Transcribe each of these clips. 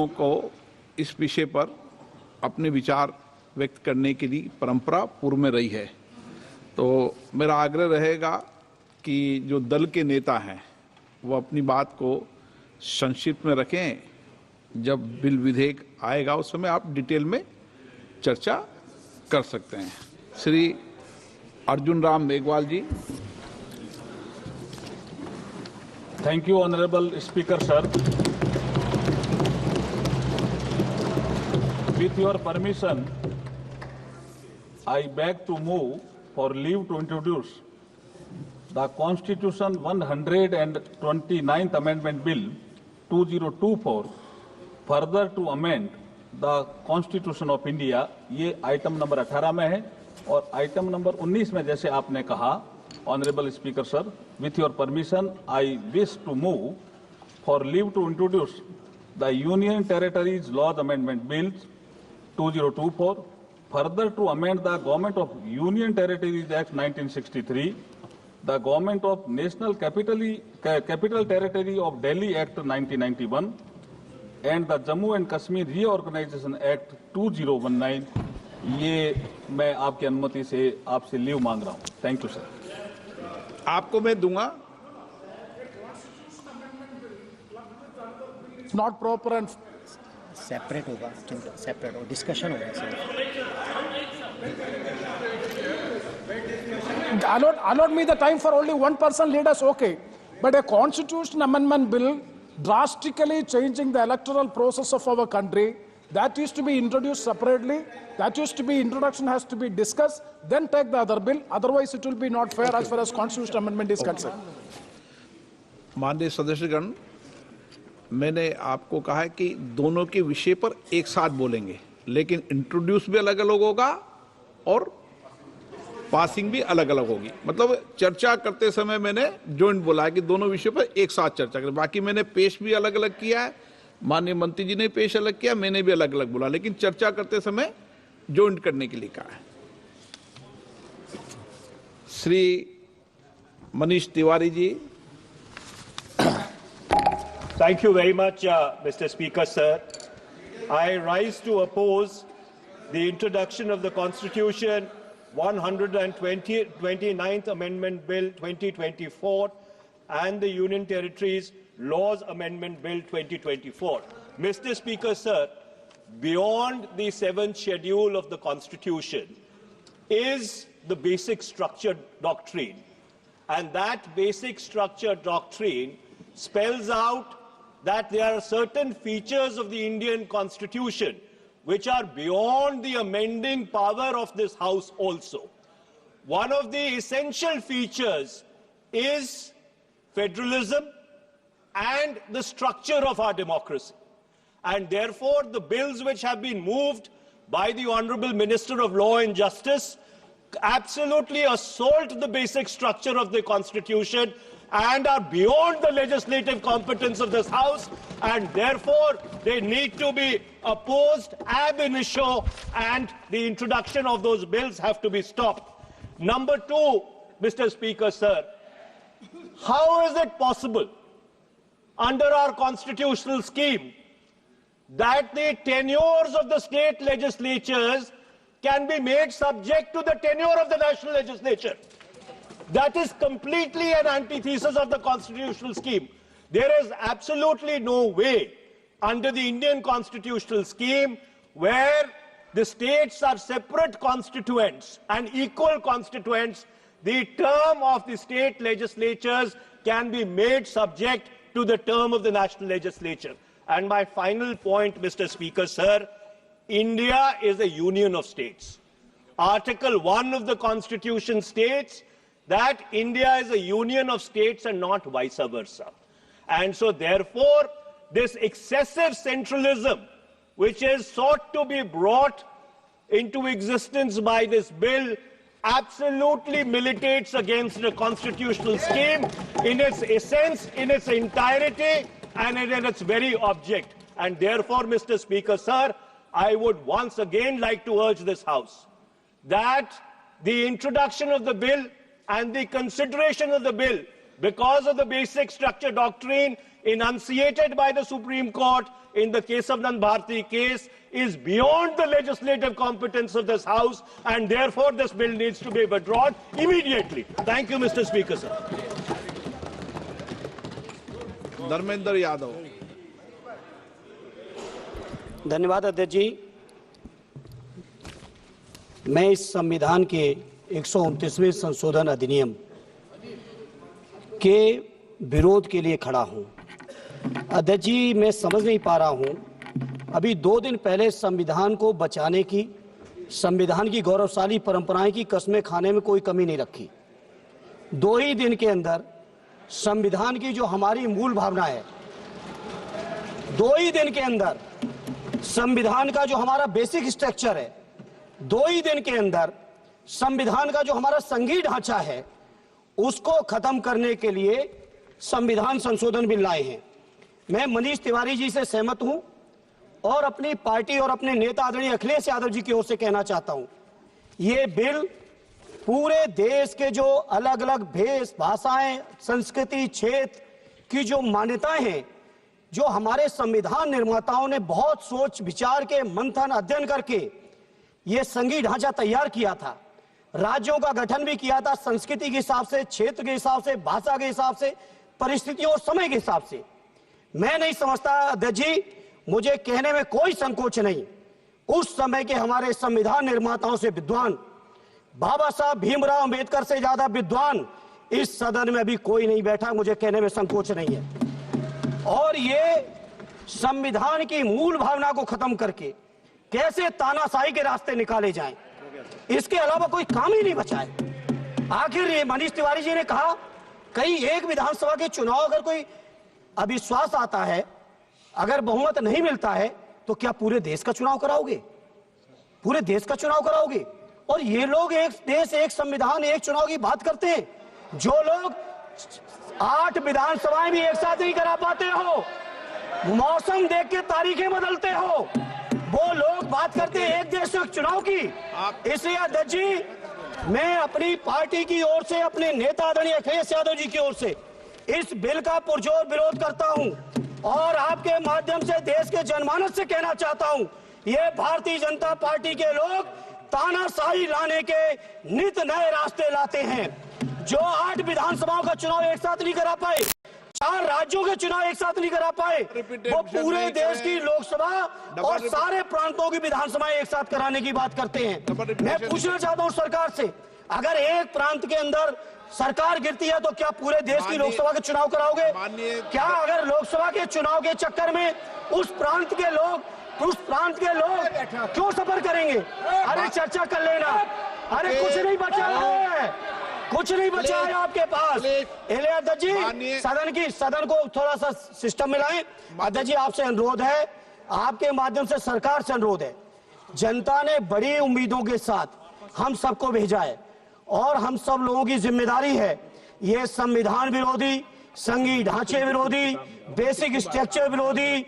को इस विषय पर अपने विचार व्यक्त करने के लिए परंपरा पूर्व में रही है। तो मेरा आग्रह रहेगा कि जो दल के नेता हैं वो अपनी बात को संक्षिप्त में रखें। जब बिल विधेयक आएगा उस समय आप डिटेल में चर्चा कर सकते हैं। श्री अर्जुन राम मेघवाल जी। Thank you, Honorable Speaker, sir. With your permission, I beg to move for leave to introduce the Constitution 129th Amendment Bill 2024, further to amend the Constitution of India. ये आइटम नंबर 18 में है और item number 19 में जैसे आपने कहा, Honorable Speaker, sir, with your permission, I wish to move for leave to introduce the Union Territories Laws Amendment Bill 2024, further to amend the Government of Union Territories Act 1963, the Government of National Capital Territory of Delhi Act 1991, and the Jammu and Kashmir Reorganization Act 2019. ये मैं आपकी अनुमति से आपसे leave मांग रहा हूँ। Thank you sir. आपको मैं दूंगा। नॉट प्रॉपर एंड सेपरेट होगा, सेपरेट होगा, डिस्कशन होगा sir. allot me the time for only one person leaders, okay, but a constitution amendment bill drastically changing the electoral process of our country, that used to be introduced separately, that used to be introduction has to be discussed, then take the other bill, otherwise it will be not fair as far as constitution amendment is concerned. माननीय सदस्यगण, मैंने आपको कहा है कि दोनों के विषय पर एक साथ बोलेंगे, लेकिन इंट्रोड्यूस भी अलग अलग होगा और पासिंग भी अलग अलग होगी। मतलब चर्चा करते समय मैंने जॉइंट बोला है कि दोनों विषयों पर एक साथ चर्चा करें। बाकी मैंने पेश भी अलग अलग किया है, माननीय मंत्री जी ने पेश अलग किया, मैंने भी अलग अलग बोला, लेकिन चर्चा करते समय जॉइंट करने के लिए कहा है। Shri Manish Tiwari ji. Thank you very much, Mr. Speaker, sir. I rise to oppose the introduction of the Constitution 129th Amendment Bill 2024 and the Union Territories Laws Amendment Bill 2024. Mr. Speaker, sir, beyond the 7th schedule of the Constitution is the basic structure doctrine. And that basic structure doctrine spells out that there are certain features of the Indian Constitution which are beyond the amending power of this House also. One of the essential features is federalism and the structure of our democracy. And therefore, the bills which have been moved by the Honorable Minister of Law and Justice absolutely assault the basic structure of the Constitution and are beyond the legislative competence of this House, and therefore they need to be opposed ab initio, and the introduction of those bills have to be stopped. Number two, Mr. Speaker, sir, how is it possible under our constitutional scheme that the tenures of the state legislatures can be made subject to the tenure of the national legislature? That is completely an antithesis of the constitutional scheme. There is absolutely no way under the Indian constitutional scheme where the states are separate constituents and equal constituents, the term of the state legislatures can be made subject to the term of the national legislature. And my final point, Mr. Speaker, sir, India is a union of states. Article 1 of the Constitution states that India is a union of states and not vice versa. And so therefore, this excessive centralism, which is sought to be brought into existence by this bill, absolutely militates against the constitutional scheme in its essence, in its entirety, and in its very object. And therefore, Mr. Speaker, sir, I would once again like to urge this House that the introduction of the bill and the consideration of the bill because of the basic structure doctrine enunciated by the Supreme Court in the Kesavanand Bharti case is beyond the legislative competence of this House, and therefore this bill needs to be withdrawn immediately. Thank you, Mr. Speaker, sir. Dharmendra Yadav. धन्यवाद अध्यक्ष जी। मैं इस संविधान के 129वें संशोधन अधिनियम के विरोध के लिए खड़ा हूं। अध्यक्ष जी, मैं समझ नहीं पा रहा हूं, अभी 2 दिन पहले संविधान को बचाने की, संविधान की गौरवशाली परंपराएं की कस्में खाने में कोई कमी नहीं रखी। 2 ही दिन के अंदर संविधान की जो हमारी मूल भावना है, 2 ही दिन के अंदर संविधान का जो हमारा बेसिक स्ट्रक्चर है, 2 ही दिन के अंदर संविधान का जो हमारा संघीय ढांचा है, उसको खत्म करने के लिए संविधान संशोधन बिल लाए हैं। मैं मनीष तिवारी जी से सहमत हूं और अपनी पार्टी और अपने नेता आदरणीय अखिलेश यादव जी की ओर से कहना चाहता हूं, ये बिल पूरे देश के जो अलग अलग भेष, भाषाएं, संस्कृति, क्षेत्र की जो मान्यताएं हैं, जो हमारे संविधान निर्माताओं ने बहुत सोच विचार के मंथन अध्ययन करके ये संघीय ढांचा तैयार किया था, राज्यों का गठन भी किया था, संस्कृति के हिसाब से, क्षेत्र के हिसाब से, भाषा के हिसाब से, परिस्थितियों और समय के हिसाब से। मैं नहीं समझता अध्यक्ष जी, मुझे कहने में कोई संकोच नहीं, उस समय के हमारे संविधान निर्माताओं से विद्वान, बाबा साहब भीमराव अंबेडकर से ज्यादा विद्वान इस सदन में अभी कोई नहीं बैठा, मुझे कहने में संकोच नहीं है। और ये संविधान की मूल भावना को खत्म करके कैसे तानाशाही के रास्ते निकाले जाएं, इसके अलावा कोई काम ही नहीं बचा है। आखिर ये मनीष तिवारी जी ने कहा, कहीं एक विधानसभा के चुनाव अगर कोई अविश्वास आता है, अगर बहुमत नहीं मिलता है, तो क्या पूरे देश का चुनाव कराओगे? पूरे देश का चुनाव कराओगे? और ये लोग एक देश, एक संविधान, एक चुनाव की बात करते हैं। जो लोग 8 विधानसभाएं भी एक साथ नहीं करा पाते हो, मौसम देख के तारीखें बदलते हो, वो लोग बात करते हैं एक देश एक चुनाव की। इसलिए अध्यक्ष जी, मैं अपनी पार्टी की ओर से, अपने नेता आदरणीय अखिलेश यादव जी की ओर से इस बिल का पुरजोर विरोध करता हूं और आपके माध्यम से देश के जनमानस से कहना चाहता हूं, ये भारतीय जनता पार्टी के लोग तानाशाही लाने के नित नए रास्ते लाते हैं। जो 8 विधानसभाओं का चुनाव एक साथ नहीं करा पाए, 4 राज्यों के चुनाव एक साथ नहीं करा पाए, वो पूरे देश की लोकसभा और सारे प्रांतों की विधानसभाएं एक साथ कराने की बात करते हैं। मैं पूछना चाहता हूं सरकार से, अगर एक प्रांत के अंदर सरकार गिरती है तो क्या पूरे देश की लोकसभा के चुनाव कराओगे? क्या अगर लोकसभा के चुनाव के चक्कर में उस प्रांत के लोग क्यों सफर करेंगे? अरे चर्चा कर लेना। अरे कुछ नहीं बचा है, कुछ नहीं बचा है आपके पास। अध्यक्ष जी, सदन को थोड़ा सा सिस्टम में लाएं। अध्यक्ष जी, आपसे अनुरोध है, आपके माध्यम से सरकार से अनुरोध है, जनता ने बड़ी उम्मीदों के साथ हम सबको भेजा है और हम सब लोगों की जिम्मेदारी है, ये संविधान विरोधी, संघीय ढांचे विरोधी, बेसिक स्ट्रक्चर विरोधी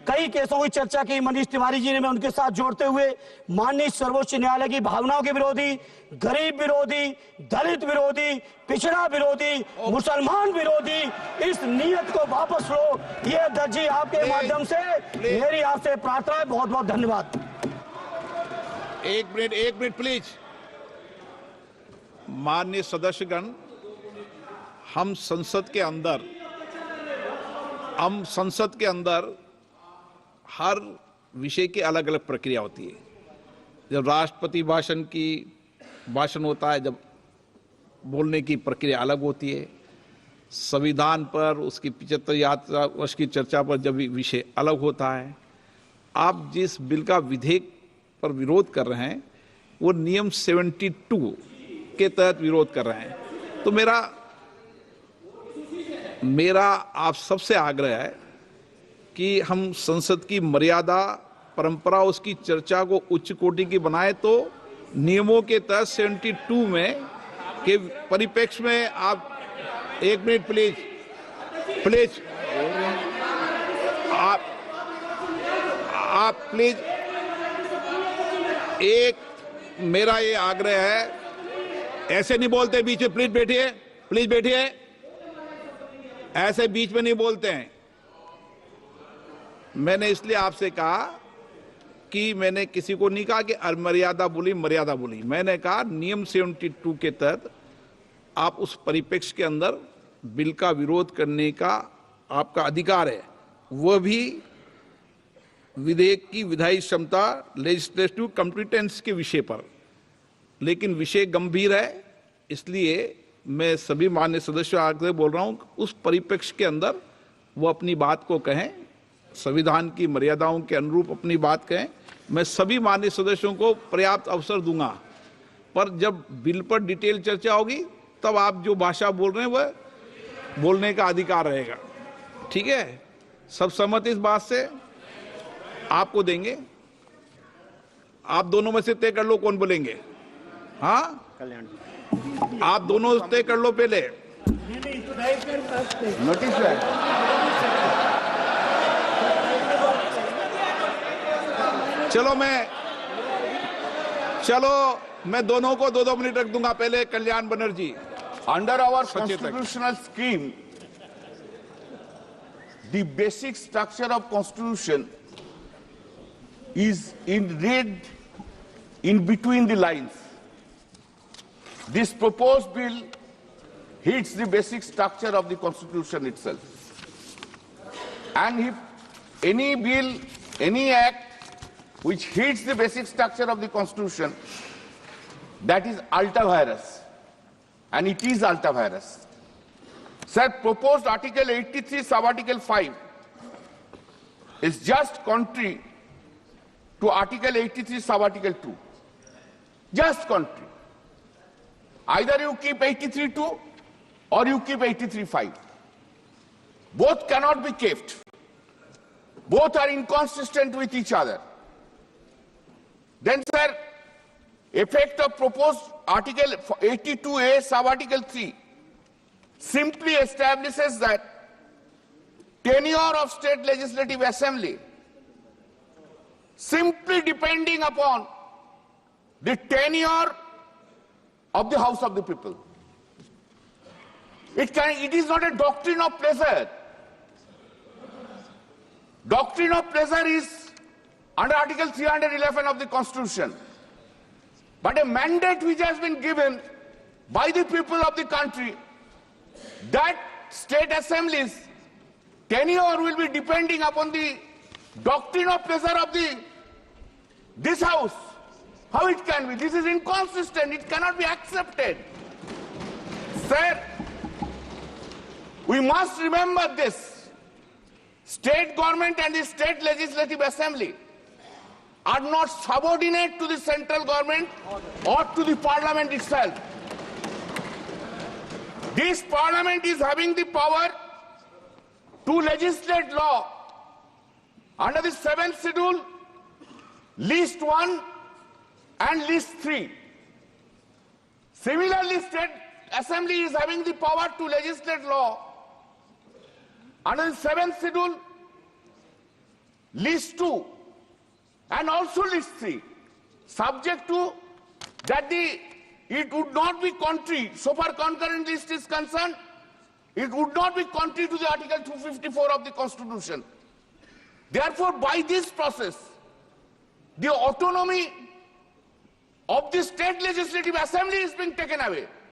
कई केसों की चर्चा की मनीष तिवारी जी ने, मैं उनके साथ जोड़ते हुए माननीय सर्वोच्च न्यायालय की भावनाओं के विरोधी, गरीब विरोधी, दलित विरोधी, पिछड़ा विरोधी, मुसलमान विरोधी इस नीयत को वापस लो। ये अध्यक्ष जी, आपके माध्यम से मेरी आपसे प्रार्थना है। बहुत बहुत धन्यवाद। एक मिनट प्लीज। माननीय सदस्यगण, हम संसद के अंदर हर विषय की अलग अलग प्रक्रिया होती है। जब राष्ट्रपति भाषण होता है, जब बोलने की प्रक्रिया अलग होती है। संविधान पर, उसकी 75 वर्ष की चर्चा पर जब विषय अलग होता है। आप जिस बिल का विधेयक पर विरोध कर रहे हैं, वो नियम 72 के तहत विरोध कर रहे हैं। तो मेरा आप सबसे आग्रह है कि हम संसद की मर्यादा, परंपरा, उसकी चर्चा को उच्च कोटि की बनाए, तो नियमों के तहत 72 में के परिप्रेक्ष्य में आप 1 मिनट प्लीज आप प्लीज, मेरा ये आग्रह है, ऐसे नहीं बोलते, बीच में प्लीज बैठिए। प्लीज बैठिए, ऐसे बीच में नहीं बोलते हैं। मैंने इसलिए आपसे कहा कि मैंने किसी को नहीं कहा कि मर्यादा बोली। मैंने कहा नियम 72 के तहत आप उस परिप्रेक्ष्य के अंदर बिल का विरोध करने का आपका अधिकार है, वह भी विधेयक की विधायी क्षमता लेजिस्लेटिव कॉम्पिटेंस के विषय पर। लेकिन विषय गंभीर है, इसलिए मैं सभी माननीय सदस्यों आगे बोल रहा हूं, उस परिप्रेक्ष्य के अंदर वो अपनी बात को कहें, संविधान की मर्यादाओं के अनुरूप अपनी बात कहें। मैं सभी माननीय सदस्यों को पर्याप्त अवसर दूंगा, पर जब बिल पर डिटेल चर्चा होगी तब आप जो भाषा बोल रहे हैं वह बोलने का अधिकार रहेगा। ठीक है, सब सहमत इस बात से? आपको देंगे, आप दोनों में से तय कर लो कौन बोलेंगे। हाँ, आप दोनों तय कर लो पहले। नोटिस है। चलो मैं दोनों को 2-2 मिनट रख दूंगा। पहले Kalyan Banerjee. Under our constitutional scheme, the basic structure of constitution is read in between the lines. This proposed bill hits the basic structure of the constitution itself. And if any bill, any act which hits the basic structure of the constitution, that is ultra vires. And it is ultra vires. Sir, proposed Article 83, Sub-Article 5 is just contrary to Article 83, Sub-Article 2. Just contrary. Either you keep 83.2 or you keep 83.5. Both cannot be kept. Both are inconsistent with each other. Then, sir, effect of proposed Article 82A, Sub-Article 3 simply establishes that tenure of state legislative assembly simply depending upon the tenure of the House of the People. It is not a doctrine of pleasure. Doctrine of pleasure is under Article 311 of the Constitution. But a mandate which has been given by the people of the country that state assemblies tenure will be depending upon the doctrine of pleasure of this house. How it can be? This is inconsistent. It cannot be accepted. Sir, we must remember this. State government and the state legislative assembly are not subordinate to the central government or to the parliament itself. This parliament is having the power to legislate law under the 7th schedule, list 1 and list 3. Similarly, state assembly is having the power to legislate law under the 7th schedule, list 2 and also list 3, subject to that it would not be contrary, so far concurrent list is concerned, it would not be contrary to the Article 254 of the Constitution. Therefore, by this process, the autonomy of the state legislative assembly is being taken away.